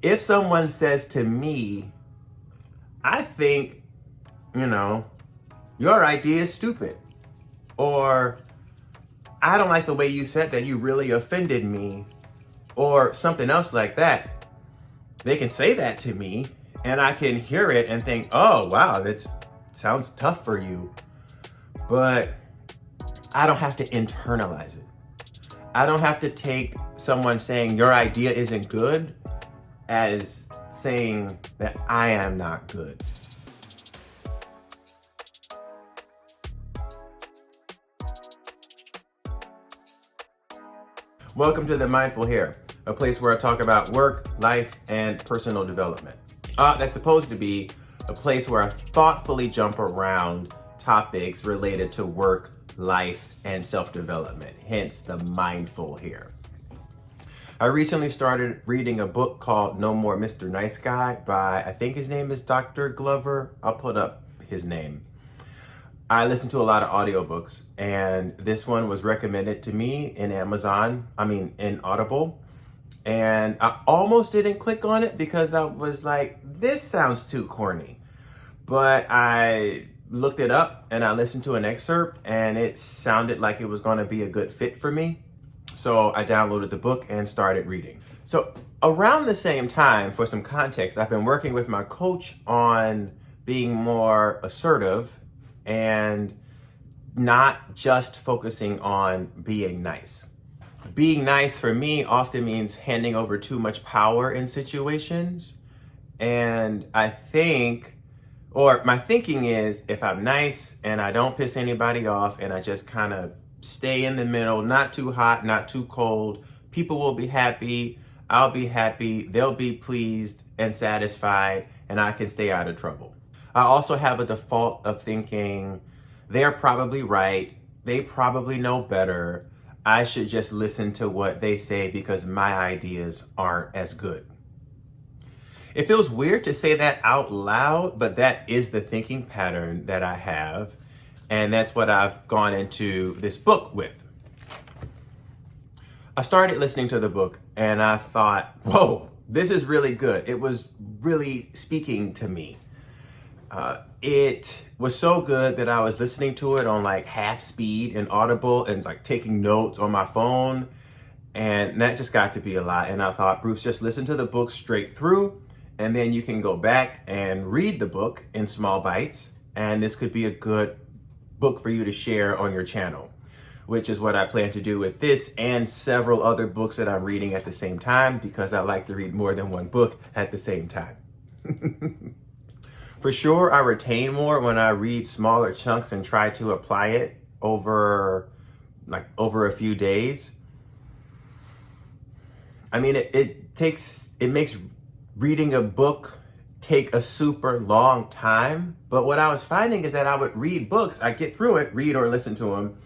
if someone says to me, I think, your idea is stupid, or I don't like the way you said that, you really offended me, or something else like that, they can say that to me and I can hear it and think, oh, wow, that sounds tough for you. But I don't have to internalize it. I don't have to take someone saying your idea isn't good as saying that I am not good. Welcome to The Mindful Here, a place where I talk about work, life, and personal development. That's supposed to be a place where I thoughtfully jump around topics related to work, life, and self-development, hence the Mindful Here. I recently started reading a book called No More Mr. Nice Guy by, I think his name is Dr. Glover. I'll put up his name. I listen to a lot of audiobooks, and this one was recommended to me in Audible. And I almost didn't click on it because I was like, this sounds too corny. But I looked it up and I listened to an excerpt and it sounded like it was going to be a good fit for me. So I downloaded the book and started reading. So around the same time, for some context, I've been working with my coach on being more assertive and not just focusing on being nice. Being nice for me often means handing over too much power in situations. And I think, or my thinking is, if I'm nice and I don't piss anybody off and I just kind of stay in the middle, not too hot, not too cold, people will be happy, I'll be happy, they'll be pleased and satisfied, and I can stay out of trouble. I also have a default of thinking, they're probably right, they probably know better, I should just listen to what they say because my ideas aren't as good. It feels weird to say that out loud, but that is the thinking pattern that I have. And that's what I've gone into this book with. I started listening to the book and I thought, whoa, this is really good. It was really speaking to me. It was so good that I was listening to it on like half speed in Audible and like taking notes on my phone. And that just got to be a lot. And I thought, Bruce, just listen to the book straight through. And then you can go back and read the book in small bites. And this could be a good book for you to share on your channel, which is what I plan to do with this and several other books that I'm reading at the same time, because I like to read more than one book at the same time. For sure, I retain more when I read smaller chunks and try to apply it over a few days. I mean, it makes reading a book take a super long time. But what I was finding is that I would read books, I'd get through it, read or listen to them,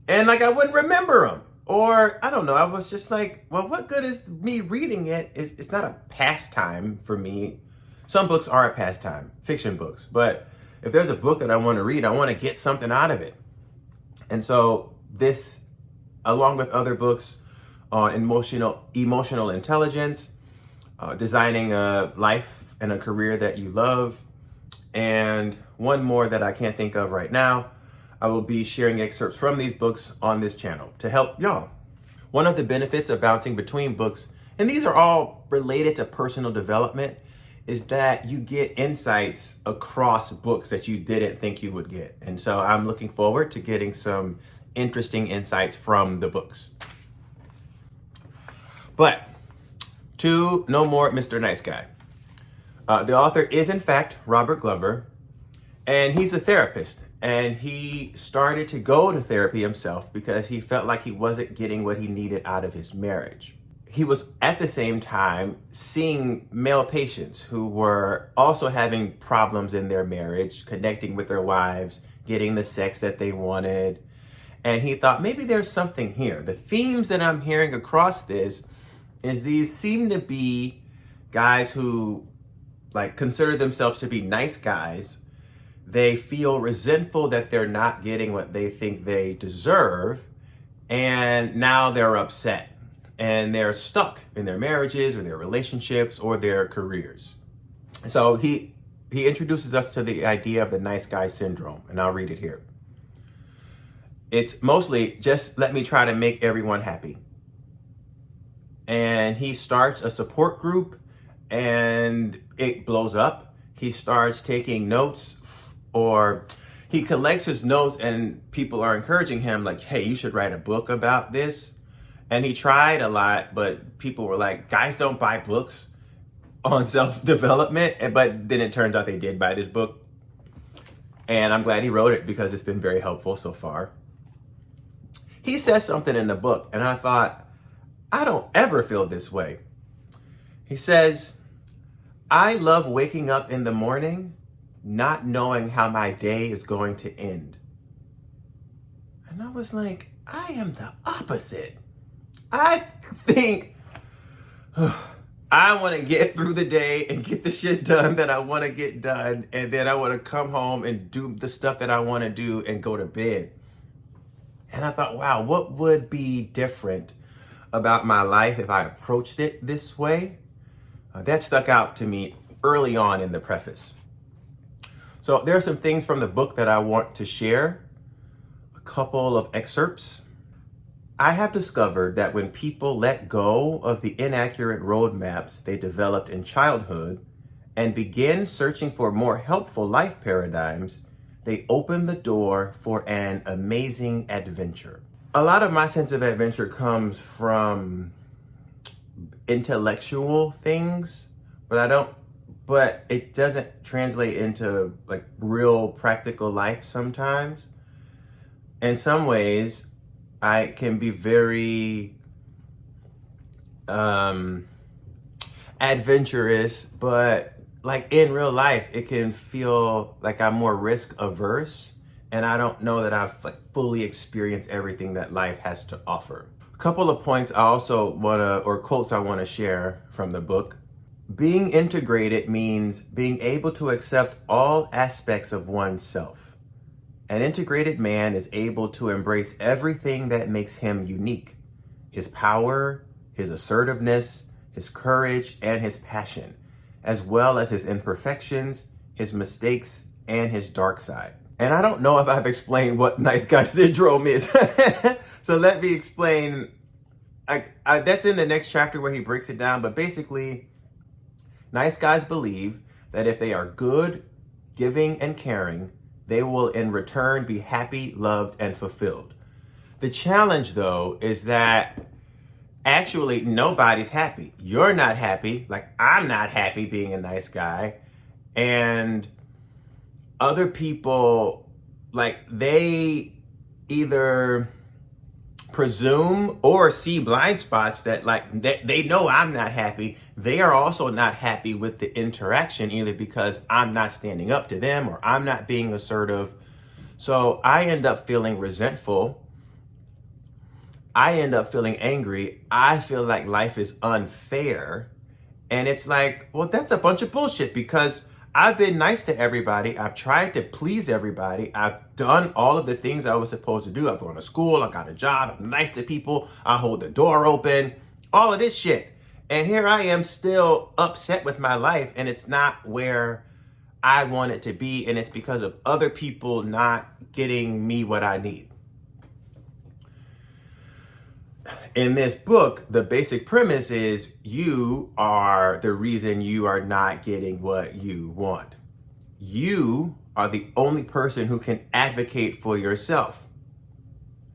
and I wouldn't remember them. Or I don't know, I was just like, well, what good is me reading it? It's not a pastime for me. Some books are a pastime, fiction books. But if there's a book that I want to read, I want to get something out of it. And so this, along with other books on emotional intelligence, designing a life and a career that you love, and one more that I can't think of right now, I will be sharing excerpts from these books on this channel to help y'all. One of the benefits of bouncing between books, and these are all related to personal development, is that you get insights across books that you didn't think you would get. And so I'm looking forward to getting some interesting insights from the books. But to No More Mr. Nice Guy. The author is, in fact, Robert Glover, and he's a therapist. And he started to go to therapy himself because he felt like he wasn't getting what he needed out of his marriage. He was at the same time seeing male patients who were also having problems in their marriage, connecting with their wives, getting the sex that they wanted. And he thought, maybe there's something here. The themes that I'm hearing across this is these seem to be guys who consider themselves to be nice guys. They feel resentful that they're not getting what they think they deserve, and now they're upset. and they're stuck in their marriages or their relationships or their careers. So he introduces us to the idea of the nice guy syndrome, and I'll read it here. It's mostly just let me try to make everyone happy. And he starts a support group and it blows up. He starts taking notes, or he collects his notes and people are encouraging him like, hey, you should write a book about this. And he tried a lot, but people were like, guys don't buy books on self-development. But then it turns out they did buy this book. And I'm glad he wrote it because it's been very helpful so far. He says something in the book, and I thought, I don't ever feel this way. He says, I love waking up in the morning not knowing how my day is going to end. And I was like, I am the opposite. I think I want to get through the day and get the shit done that I want to get done. And then I want to come home and do the stuff that I want to do and go to bed. And I thought, wow, what would be different about my life if I approached it this way? That stuck out to me early on in the preface. So there are some things from the book that I want to share, a couple of excerpts. I have discovered that when people let go of the inaccurate roadmaps they developed in childhood and begin searching for more helpful life paradigms, they open the door for an amazing adventure. A lot of my sense of adventure comes from intellectual things, but it doesn't translate into like real practical life sometimes. In some ways, I can be very adventurous, but like in real life, it can feel like I'm more risk averse, and I don't know that I've like fully experienced everything that life has to offer. A couple of points I also or quotes I want to share from the book. Being integrated means being able to accept all aspects of oneself. An integrated man is able to embrace everything that makes him unique. His power, his assertiveness, his courage, and his passion, as well as his imperfections, his mistakes, and his dark side. And I don't know if I've explained what nice guy syndrome is. So let me explain. That's in the next chapter where he breaks it down. But basically, nice guys believe that if they are good, giving, and caring, they will in return be happy, loved, and fulfilled. The challenge, though, is that actually nobody's happy. You're not happy. Like, I'm not happy being a nice guy. And other people, like, they either presume or see blind spots that like they know I'm not happy. They are also not happy with the interaction, either because I'm not standing up to them or I'm not being assertive. So I end up feeling resentful. I end up feeling angry. I feel like life is unfair. And it's like, well, that's a bunch of bullshit, because I've been nice to everybody. I've tried to please everybody. I've done all of the things I was supposed to do. I've gone to school. I got a job. I'm nice to people. I hold the door open. All of this shit. And here I am still upset with my life, and it's not where I want it to be. And it's because of other people not getting me what I need. In this book, the basic premise is you are the reason you are not getting what you want. You are the only person who can advocate for yourself.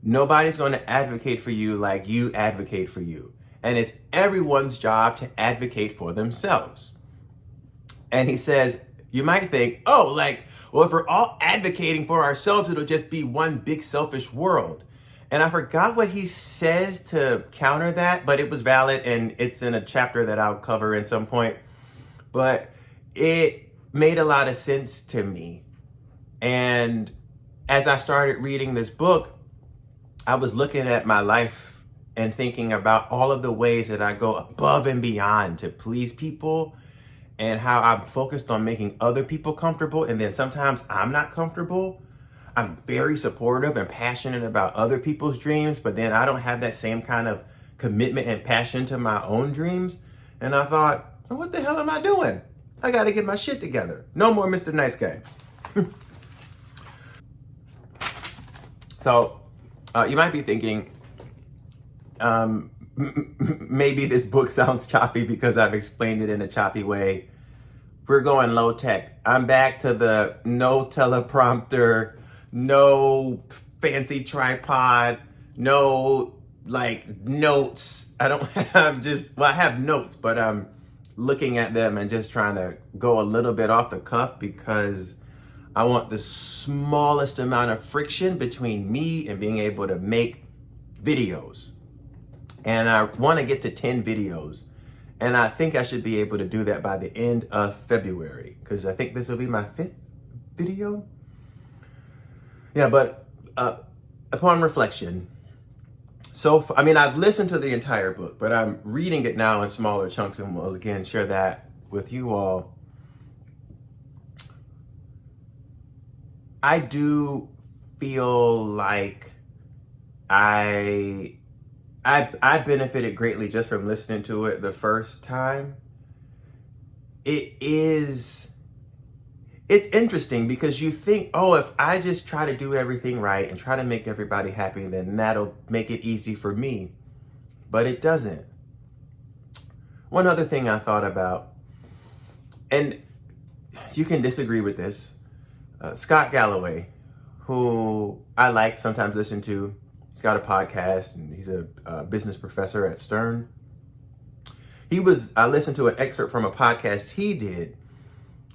Nobody's going to advocate for you like you advocate for you. And it's everyone's job to advocate for themselves. And he says, you might think, oh, like, well, if we're all advocating for ourselves, it'll just be one big selfish world. And I forgot what he says to counter that, but it was valid, and it's in a chapter that I'll cover at some point. But it made a lot of sense to me. And as I started reading this book, I was looking at my life and thinking about all of the ways that I go above and beyond to please people, and how I'm focused on making other people comfortable. And then sometimes I'm not comfortable. I'm very supportive and passionate about other people's dreams, but then I don't have that same kind of commitment and passion to my own dreams. And I thought, well, what the hell am I doing? I got to get my shit together. No more Mr. Nice Guy. So you might be thinking, maybe this book sounds choppy because I've explained it in a choppy way. We're going low tech. I'm back to the no teleprompter, no fancy tripod, no like notes. I don't have I have notes, but I'm looking at them and just trying to go a little bit off the cuff because I want the smallest amount of friction between me and being able to make videos. And I want to get to 10 videos. And I think I should be able to do that by the end of February, because I think this will be my 5th video. Yeah, but upon reflection, I've listened to the entire book, but I'm reading it now in smaller chunks, and will again share that with you all. I do feel like I benefited greatly just from listening to it the first time. It's interesting because you think, oh, if I just try to do everything right and try to make everybody happy, then that'll make it easy for me. But it doesn't. One other thing I thought about, and you can disagree with this, Scott Galloway, who I sometimes listen to. He's got a podcast and he's a business professor at Stern. I listened to an excerpt from a podcast he did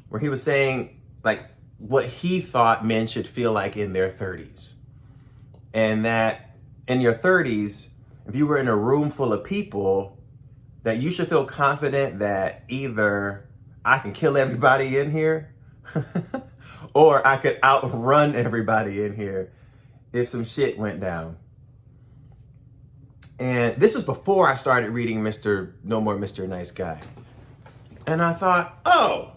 where he was saying like what he thought men should feel like in their 30s. And that in your 30s, if you were in a room full of people, that you should feel confident that either I can kill everybody in here or I could outrun everybody in here if some shit went down. And this was before I started reading No More Mr. Nice Guy. And I thought, oh,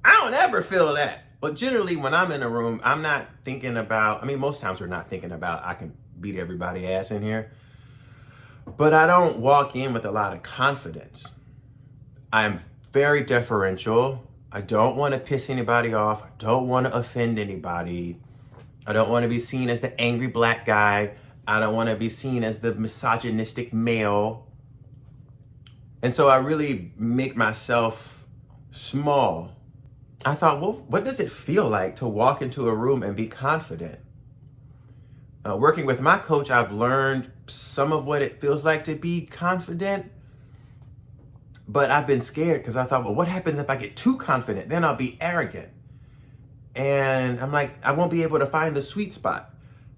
I don't ever feel that. But generally when I'm in a room, I'm not thinking about, most times we're not thinking about I can beat everybody's ass in here. But I don't walk in with a lot of confidence. I'm very deferential. I don't want to piss anybody off. I don't want to offend anybody. I don't want to be seen as the angry black guy. I don't want to be seen as the misogynistic male. And so I really make myself small. I thought, well, what does it feel like to walk into a room and be confident? Working with my coach, I've learned some of what it feels like to be confident. But I've been scared because I thought, well, what happens if I get too confident? Then I'll be arrogant. And I'm like, I won't be able to find the sweet spot.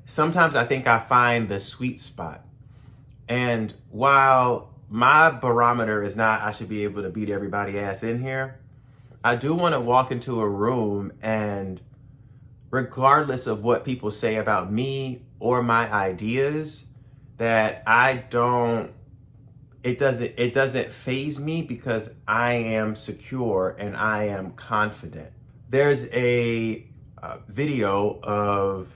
Sometimes I think I find the sweet spot. And while my barometer is not, I should be able to beat everybody's ass in here, I do want to walk into a room and regardless of what people say about me or my ideas, that it doesn't faze me because I am secure and I am confident. There's a video of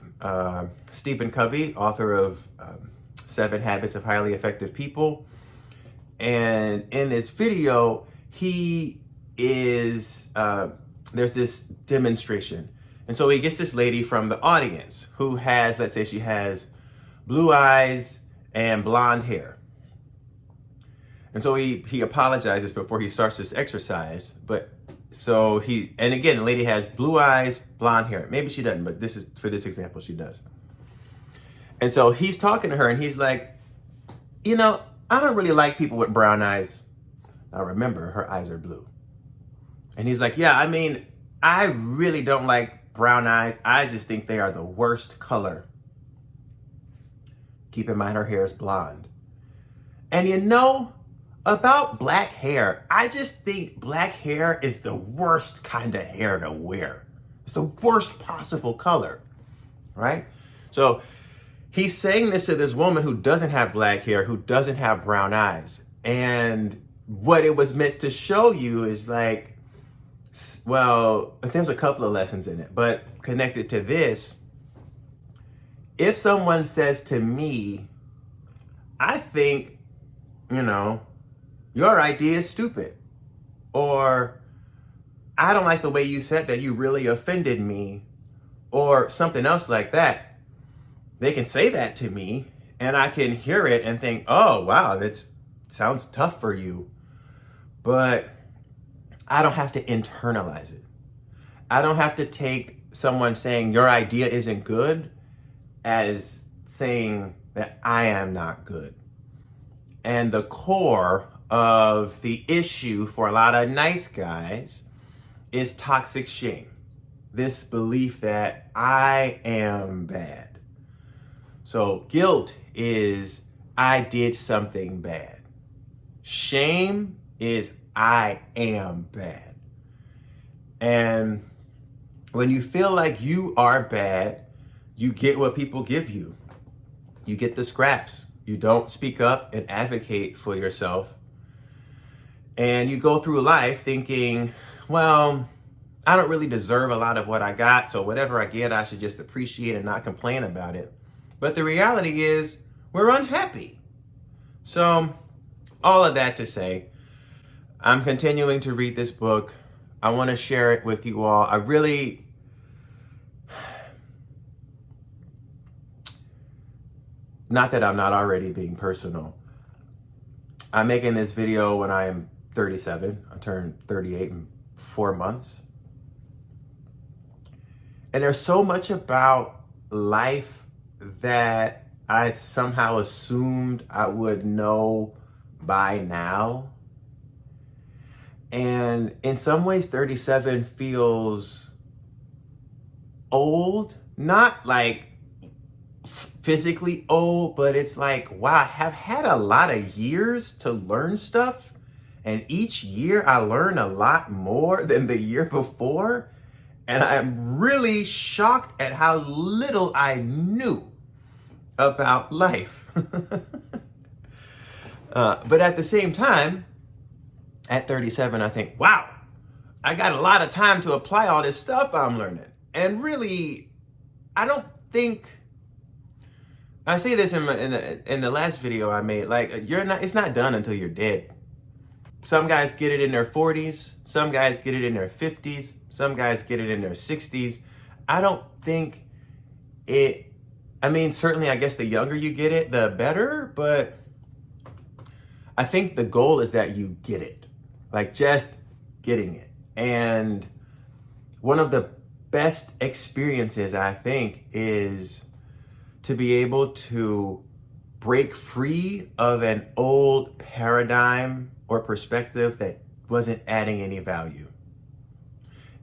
Stephen Covey, author of 7 Habits of Highly Effective People. And in this video, there's this demonstration. And so he gets this lady from the audience who has, let's say she has blue eyes and blonde hair. And so he apologizes before he starts this exercise. And again, the lady has blue eyes, blonde hair. Maybe she doesn't, but for this example, she does. And so he's talking to her and he's like, I don't really like people with brown eyes. Now remember, her eyes are blue. And he's like, yeah, I really don't like brown eyes. I just think they are the worst color. Keep in mind her hair is blonde. And about black hair, I just think black hair is the worst kind of hair to wear. It's the worst possible color, right? So he's saying this to this woman who doesn't have black hair, who doesn't have brown eyes. And what it was meant to show you is like, well, there's a couple of lessons in it, but connected to this, if someone says to me, I think, your idea is stupid. Or I don't like the way you said that, you really offended me. Or something else like that. They can say that to me and I can hear it and think, oh, wow, that sounds tough for you. But I don't have to internalize it. I don't have to take someone saying your idea isn't good as saying that I am not good. And the core of the issue for a lot of nice guys is toxic shame. This belief that I am bad. So guilt is I did something bad. Shame is I am bad. And when you feel like you are bad, you get what people give you. You get the scraps. You don't speak up and advocate for yourself. And you go through life thinking, well, I don't really deserve a lot of what I got, so whatever I get, I should just appreciate and not complain about it. But the reality is, we're unhappy. So, all of that to say, I'm continuing to read this book. I want to share it with you all. Not that I'm not already being personal. I'm making this video when I am 37. I turned 38 in 4 months. And there's so much about life that I somehow assumed I would know by now. And in some ways, 37 feels old, not like physically old, but it's like, wow, I have had a lot of years to learn stuff. And each year I learn a lot more than the year before. And I'm really shocked at how little I knew about life. But at the same time, at 37, I think, wow, I got a lot of time to apply all this stuff I'm learning. And really, I don't think, I say this in the last video I made, like, it's not done until you're dead. Some guys get it in their 40s. Some guys get it in their 50s. Some guys get it in their 60s. I don't think certainly I guess the younger you get it, the better, but I think the goal is that you get it, like just getting it. And one of the best experiences, I think, is to be able to break free of an old paradigm or perspective that wasn't adding any value.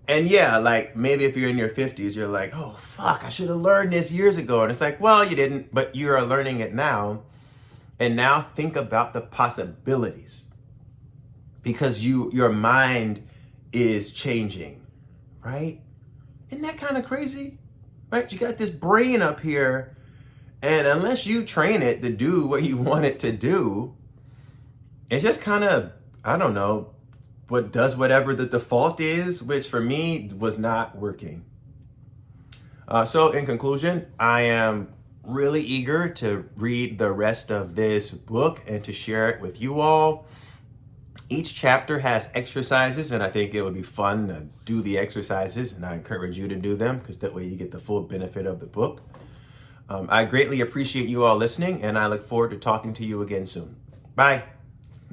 And yeah, like maybe if you're in your 50s, you're like, oh, fuck, I should have learned this years ago. And it's like, well, you didn't, but you are learning it now. And now think about the possibilities because your mind is changing, right? Isn't that kind of crazy? Right? You got this brain up here, and unless you train it to do what you want it to do, it's just kind of, I don't know, what does whatever the default is, which for me was not working. So in conclusion, I am really eager to read the rest of this book and to share it with you all. Each chapter has exercises, and I think it would be fun to do the exercises, and I encourage you to do them because that way you get the full benefit of the book. I greatly appreciate you all listening, and I look forward to talking to you again soon. Bye.